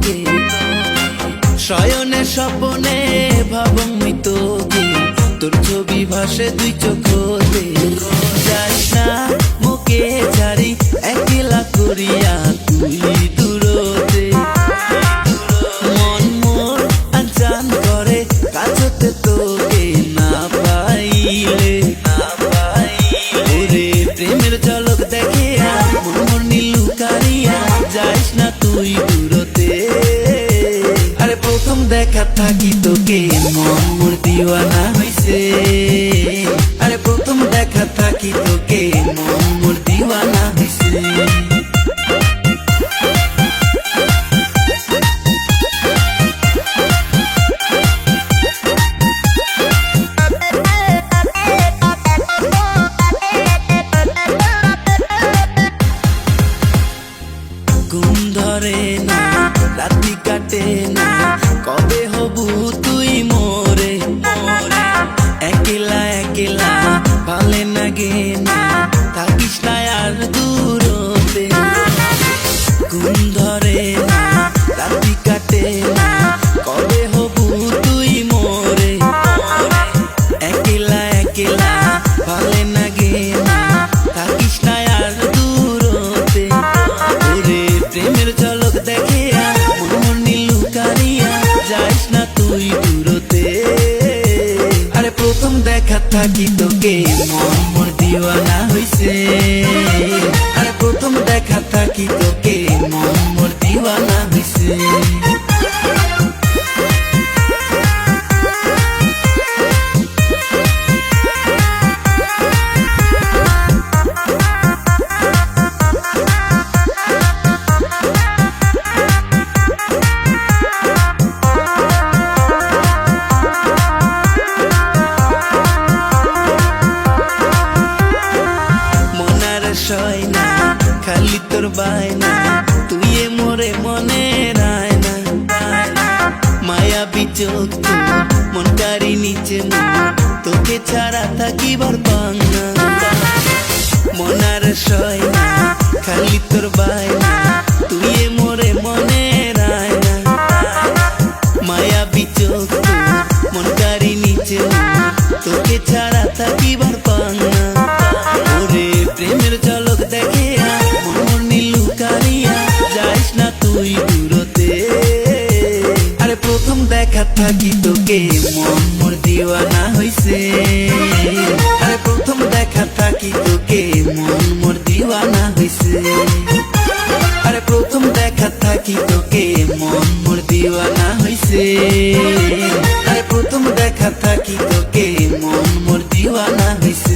তোকে শয়নে স্বপ্নে ভাবং মুই তোকে তোর ছবি ভাসে দুই চোখতে যাস না মুকে ছাড়ি একলা করিয়া তুই দূরতে মন মোর আনচান করে কাছতে তোকে না পাইলে ওরে প্রেমের ঝলক দেখে মন মোর নীলু কারিয়া যাস না তুই দূরতে আরে প্রথম দেখা থাকি তোকে মন মোর দিওয়ানা হইছে আরে প্রথম দেখা থাকি তোকে মন মোর দিওয়ানা হইছে ঘুম ধরে না রাতি কাটে না কবে হবু তুই মোরে একলা একলা ভালে লাগে না থাকিস না আর দূরতে ঘুম ধরে না রাতি কাটে না কবে হবু তুই মোরে একলা একলা ভালে লাগে না থাকিস না আর দূরতে ওরে প্রেমের ঝলক দেখে মন নীলু কারিয়া যাস না তুই দূরতে আরে প্রথম দেখা থাকি তোকে মন মোর দিওয়ানা হইছে আরে প্রথম দেখা থাকি তোকে মন মোর দিওয়ানা হইছে না খালি তোর বায়না তুই মোরে মনে রায় না মায়া বিচোখ মন কারি নিচে তোকে ছাড়া থাকিবার পাঙ্গা মনার সয় না খালি তোর বায়না তুই মোরে মনে রায় না মায়া বিচোখ মন কারি নিচে তোকে ছাড়া থাকিবার পাঙ্গা ওরে প্রেমের ঝলক দেখে মন নীলু কারিয়া যাস না তুই দূরতে আরে প্রথম দেখা থাকি তোকে মন মোর দিওয়ানা হইছে আরে প্রথম দেখা থাকি তোকে মন মোর দিওয়ানা হইছে আরে প্রথম দেখা থাকি তোকে মন মোর দিওয়ানা হইছে আরে প্রথম দেখা থাকি তোকে মন মোর দিওয়ানা হইছে